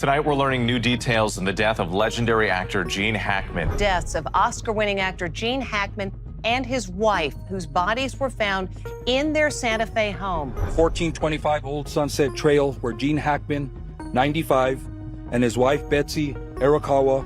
Tonight, we're learning new details in the death of legendary actor Gene Hackman. Deaths of Oscar-winning actor Gene Hackman and his wife, whose bodies were found in their Santa Fe home. 1425 Old Sunset Trail, where Gene Hackman, 95, and his wife Betsy Arakawa,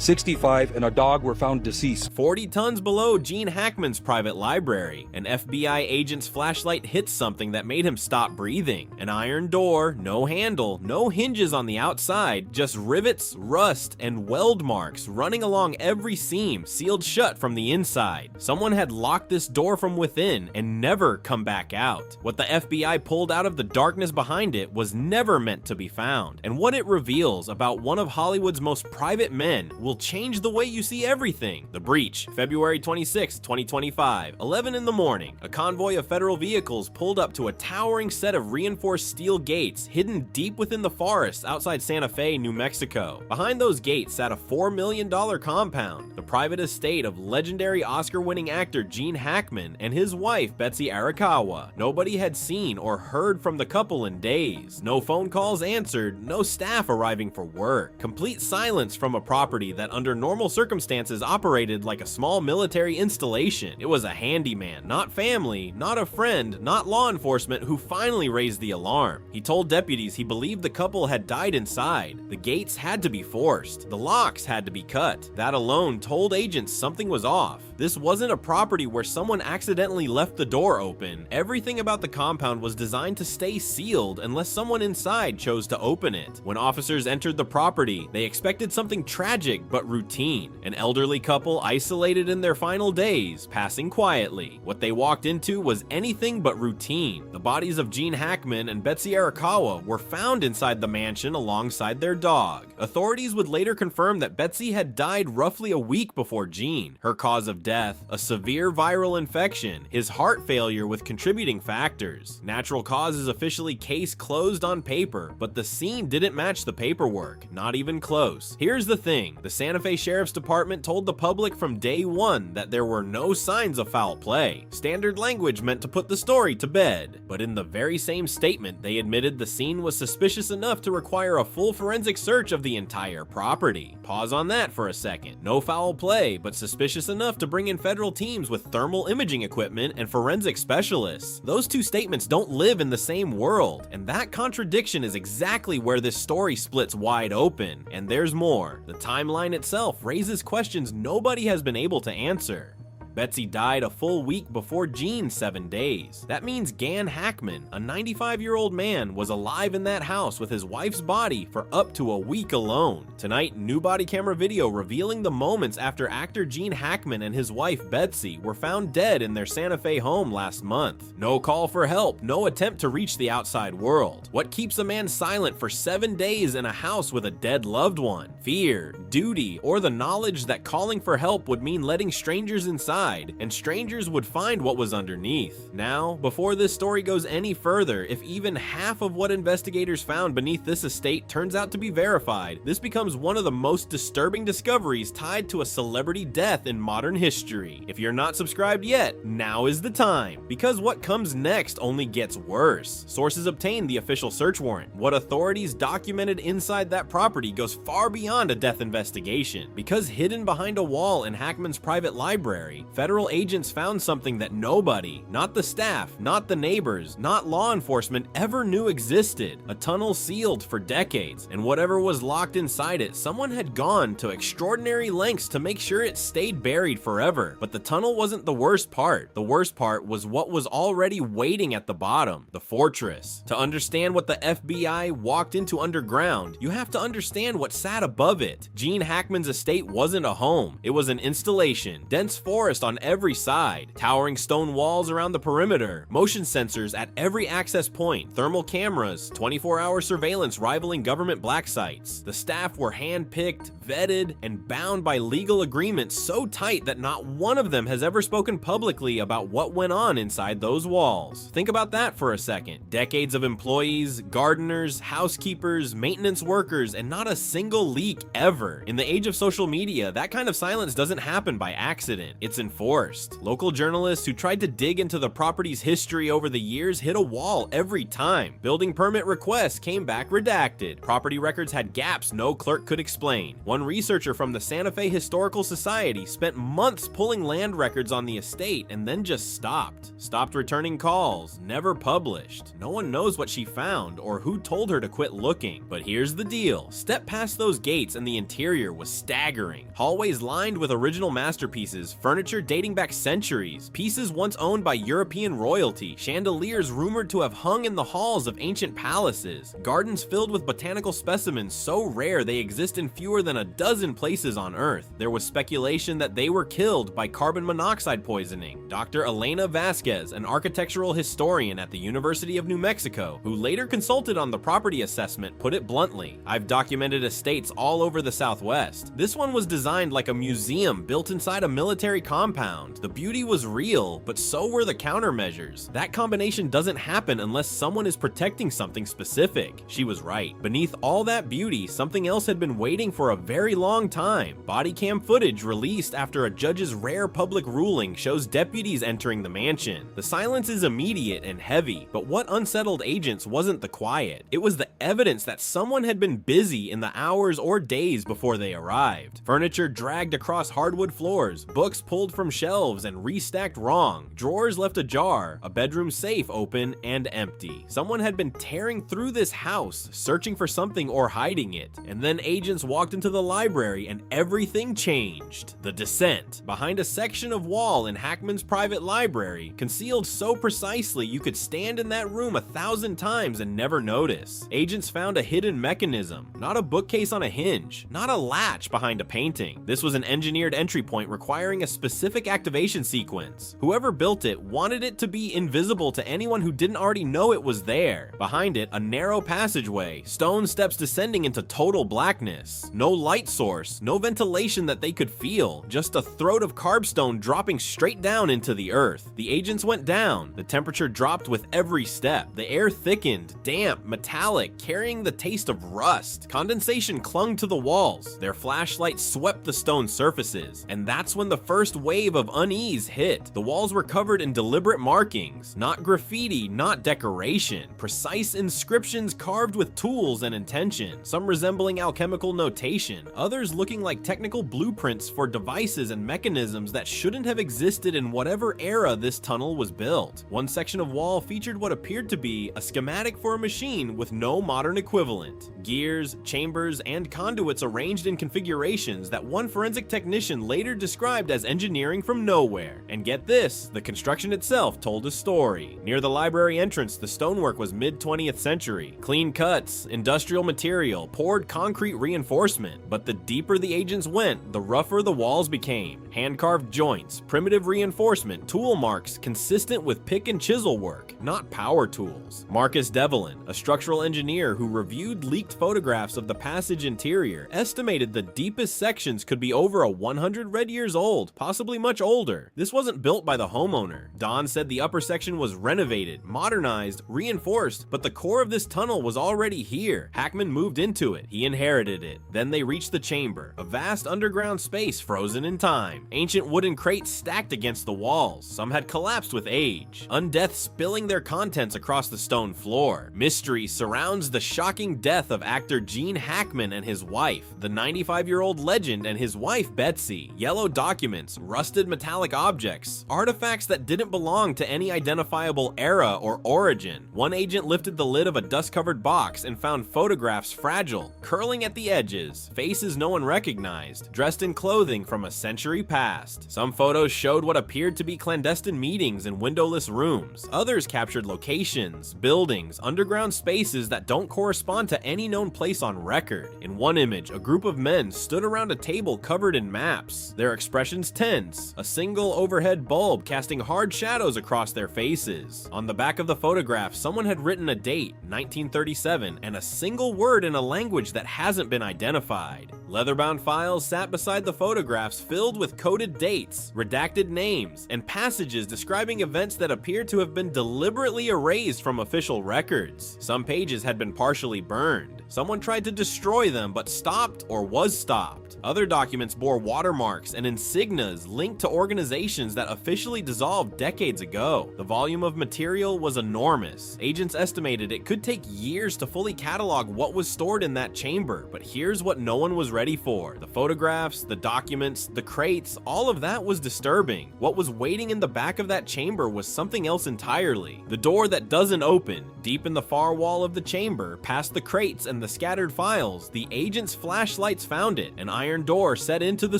65, and a dog were found deceased. 40 tons below Gene Hackman's private library, an FBI agent's flashlight hit something that made him stop breathing. An iron door, no handle, no hinges on the outside, just rivets, rust, and weld marks running along every seam, sealed shut from the inside. Someone had locked this door from within and never come back out. What the FBI pulled out of the darkness behind it was never meant to be found, and what it reveals about one of Hollywood's most private men will change the way you see everything. The breach, February 26, 2025, 11 in the morning. A convoy of federal vehicles pulled up to a towering set of reinforced steel gates hidden deep within the forest outside Santa Fe, New Mexico. Behind those gates sat a $4 million compound, the private estate of legendary Oscar-winning actor Gene Hackman and his wife Betsy Arakawa. Nobody had seen or heard from the couple in days. No phone calls answered, no staff arriving for work. Complete silence from a property that under normal circumstances operated like a small military installation. It was a handyman, not family, not a friend, not law enforcement who finally raised the alarm. He told deputies he believed the couple had died inside. The gates had to be forced. The locks had to be cut. That alone told agents something was off. This wasn't a property where someone accidentally left the door open. Everything about the compound was designed to stay sealed unless someone inside chose to open it. When officers entered the property, they expected something tragic but routine. An elderly couple isolated in their final days, passing quietly. What they walked into was anything but routine. The bodies of Gene Hackman and Betsy Arakawa were found inside the mansion alongside their dog. Authorities would later confirm that Betsy had died roughly a week before Gene. Her cause of death, a severe viral infection, his heart failure with contributing factors. Natural causes officially case closed on paper, but the scene didn't match the paperwork, not even close. Here's the thing, the Santa Fe Sheriff's Department told the public from day one that there were no signs of foul play. Standard language meant to put the story to bed, but in the very same statement, they admitted the scene was suspicious enough to require a full forensic search of the entire property. Pause on that for a second. No foul play, but suspicious enough to bring in federal teams with thermal imaging equipment and forensic specialists. Those two statements don't live in the same world, and that contradiction is exactly where this story splits wide open. And there's more. The timeline itself raises questions nobody has been able to answer. Betsy died a full week before Gene's 7 days. That means Gene Hackman, a 95-year-old man, was alive in that house with his wife's body for up to a week alone. Tonight, new body camera video revealing the moments after actor Gene Hackman and his wife Betsy were found dead in their Santa Fe home last month. No call for help, no attempt to reach the outside world. What keeps a man silent for 7 days in a house with a dead loved one? Fear, duty, or the knowledge that calling for help would mean letting strangers inside, and strangers would find what was underneath. Now, before this story goes any further, if even half of what investigators found beneath this estate turns out to be verified, this becomes one of the most disturbing discoveries tied to a celebrity death in modern history. If you're not subscribed yet, now is the time, because what comes next only gets worse. Sources obtained the official search warrant. What authorities documented inside that property goes far beyond a death investigation. Because hidden behind a wall in Hackman's private library, federal agents found something that nobody, not the staff, not the neighbors, not law enforcement, ever knew existed. A tunnel sealed for decades, and whatever was locked inside it, someone had gone to extraordinary lengths to make sure it stayed buried forever. But the tunnel wasn't the worst part. The worst part was what was already waiting at the bottom, the fortress. To understand what the FBI walked into underground, you have to understand what sat above it. Gene Hackman's estate wasn't a home. It was an installation, dense forest on every side, towering stone walls around the perimeter, motion sensors at every access point, thermal cameras, 24-hour surveillance rivaling government black sites. The staff were hand-picked, vetted, and bound by legal agreements so tight that not one of them has ever spoken publicly about what went on inside those walls. Think about that for a second. Decades of employees, gardeners, housekeepers, maintenance workers, and not a single leak ever. In the age of social media, that kind of silence doesn't happen by accident. It's enforced. Local journalists who tried to dig into the property's history over the years hit a wall every time. Building permit requests came back redacted. Property records had gaps no clerk could explain. One researcher from the Santa Fe Historical Society spent months pulling land records on the estate and then just stopped. Stopped returning calls, never published. No one knows what she found or who told her to quit looking. But here's the deal. Step past those gates and the interior was staggering. Hallways lined with original masterpieces, furniture dating back centuries, pieces once owned by European royalty, chandeliers rumored to have hung in the halls of ancient palaces, gardens filled with botanical specimens so rare they exist in fewer than a dozen places on Earth. There was speculation that they were killed by carbon monoxide poisoning. Dr. Elena Vasquez, an architectural historian at the University of New Mexico, who later consulted on the property assessment, put it bluntly, "I've documented estates all over the Southwest. This one was designed like a museum built inside a military compound. The beauty was real, but so were the countermeasures. That combination doesn't happen unless someone is protecting something specific." She was right. Beneath all that beauty, something else had been waiting for a very long time. Body cam footage released after a judge's rare public ruling shows deputies entering the mansion. The silence is immediate and heavy, but what unsettled agents wasn't the quiet. It was the evidence that someone had been busy in the hours or days before they arrived. Furniture dragged across hardwood floors, books pulled from shelves and restacked wrong, drawers left ajar, a bedroom safe open and empty. Someone had been tearing through this house, searching for something or hiding it. And then agents walked into the library and everything changed. The descent. Behind a section of wall in Hackman's private library, concealed so precisely you could stand in that room 1,000 times and never notice. Agents found a hidden mechanism, not a bookcase on a hinge, not a latch behind a painting. This was an engineered entry point requiring a specific activation sequence. Whoever built it wanted it to be invisible to anyone who didn't already know it was there. Behind it, a narrow passageway, stone steps descending into total blackness. No light source, no ventilation that they could feel, just a throat of carbstone dropping straight down into the earth. The agents went down. The temperature dropped with every step. The air thickened, damp, metallic, carrying the taste of rust. Condensation clung to the walls. Their flashlights swept the stone surfaces. And that's when the first wave of unease hit. The walls were covered in deliberate markings, not graffiti, not decoration. Precise inscriptions carved with tools and intention, some resembling alchemical notation, others looking like technical blueprints for devices and mechanisms that shouldn't have existed in whatever era this tunnel was built. One section of wall featured what appeared to be a schematic for a machine with no modern equivalent. Gears, chambers, and conduits arranged in configurations that one forensic technician later described as engineering from nowhere. And get this, the construction itself told a story. Near the library entrance, the stonework was mid-20th century. Clean cuts, industrial material, poured concrete reinforcement. But the deeper the agents went, the rougher the walls became. Hand-carved joints, primitive reinforcement, tool marks consistent with pick and chisel work, not power tools. Marcus Devlin, a structural engineer who reviewed leaked photographs of the passage interior, estimated the deepest sections could be over 100 red years old, possibly much older. This wasn't built by the homeowner. Don said the upper section was renovated, modernized, reinforced, but the core of this tunnel was already here. Hackman moved into it. He inherited it. Then they reached the chamber, a vast underground space frozen in time. Ancient wooden crates stacked against the walls. Some had collapsed with age. Undeath spilling their contents across the stone floor. Mystery surrounds the shocking death of actor Gene Hackman and his wife, the 95-year-old legend and his wife Betsy. Yellow documents, rusted metallic objects, artifacts that didn't belong to any identifiable era or origin. One agent lifted the lid of a dust-covered box and found photographs fragile, curling at the edges, faces no one recognized, dressed in clothing from a century past. Some photos showed what appeared to be clandestine meetings in windowless rooms. Others captured locations, buildings, underground spaces that don't correspond to any known place on record. In one image, a group of men stood around a table covered in maps, their expressions tense, a single overhead bulb casting hard shadows across their faces. On the back of the photograph, someone had written a date, 1937, and a single word in a language that hasn't been identified. Leather-bound files sat beside the photographs filled with coded dates, redacted names, and passages describing events that appear to have been deliberately erased from official records. Some pages had been partially burned. Someone tried to destroy them but stopped or was stopped. Other documents bore watermarks and insignias linked to organizations that officially dissolved decades ago. The volume of material was enormous. Agents estimated it could take years to fully catalog what was stored in that chamber, but here's what no one was ready for. The photographs, the documents, the crates, all of that was disturbing. What was waiting in the back of that chamber was something else entirely. The door that doesn't open, deep in the far wall of the chamber, past the crates and the scattered files, the agents' flashlights found it. An iron door set into the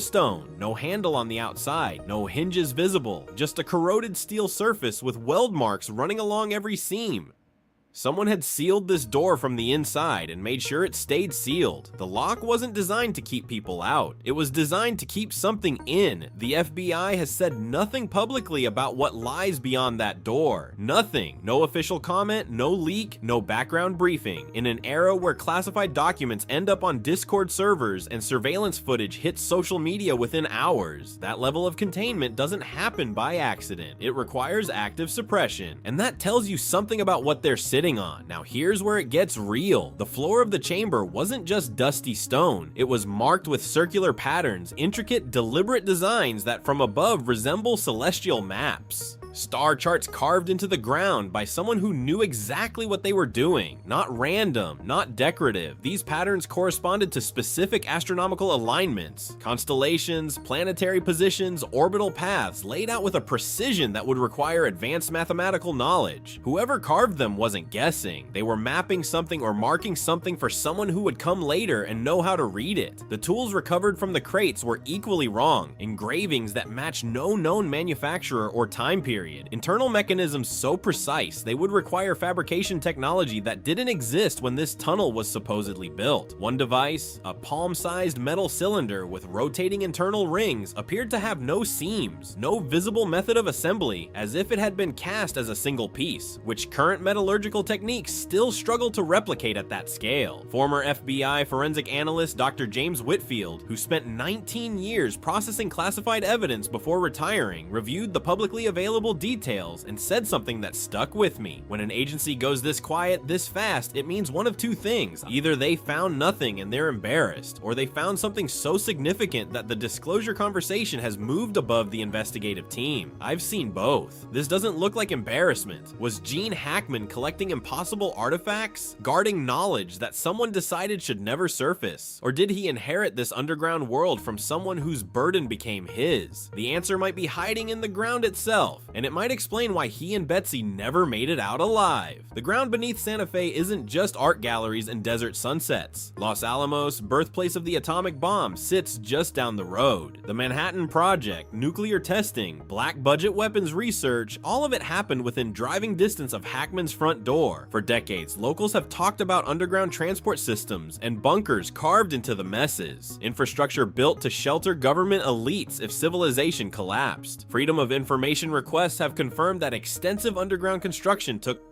stone, no handle on the outside, no hinges visible, just a corroded steel surface with weld marks running along every seam. Someone had sealed this door from the inside and made sure it stayed sealed. The lock wasn't designed to keep people out. It was designed to keep something in. The FBI has said nothing publicly about what lies beyond that door. Nothing. No official comment, no leak, no background briefing. In an era where classified documents end up on Discord servers and surveillance footage hits social media within hours, that level of containment doesn't happen by accident. It requires active suppression. And that tells you something about what they're sitting on. Now here's where it gets real. The floor of the chamber wasn't just dusty stone. It was marked with circular patterns, intricate, deliberate designs that from above resemble celestial maps. Star charts carved into the ground by someone who knew exactly what they were doing. Not random, not decorative. These patterns corresponded to specific astronomical alignments, constellations, planetary positions, orbital paths laid out with a precision that would require advanced mathematical knowledge. Whoever carved them wasn't guessing. They were mapping something or marking something for someone who would come later and know how to read it. The tools recovered from the crates were equally wrong. Engravings that match no known manufacturer or time period. Internal mechanisms so precise they would require fabrication technology that didn't exist when this tunnel was supposedly built. One device, a palm-sized metal cylinder with rotating internal rings, appeared to have no seams, no visible method of assembly, as if it had been cast as a single piece, which current metallurgical techniques still struggle to replicate at that scale. Former FBI forensic analyst Dr. James Whitfield, who spent 19 years processing classified evidence before retiring, reviewed the publicly available details and said something that stuck with me. When an agency goes this quiet, this fast, it means one of two things. Either they found nothing and they're embarrassed, or they found something so significant that the disclosure conversation has moved above the investigative team. I've seen both. This doesn't look like embarrassment. Was Gene Hackman collecting impossible artifacts? Guarding knowledge that someone decided should never surface? Or did he inherit this underground world from someone whose burden became his? The answer might be hiding in the ground itself, and it might explain why he and Betsy never made it out alive. The ground beneath Santa Fe isn't just art galleries and desert sunsets. Los Alamos, birthplace of the atomic bomb, sits just down the road. The Manhattan Project, nuclear testing, black budget weapons research, all of it happened within driving distance of Hackman's front door. For decades, locals have talked about underground transport systems and bunkers carved into the messes. Infrastructure built to shelter government elites if civilization collapsed. Freedom of Information requests have confirmed that extensive underground construction took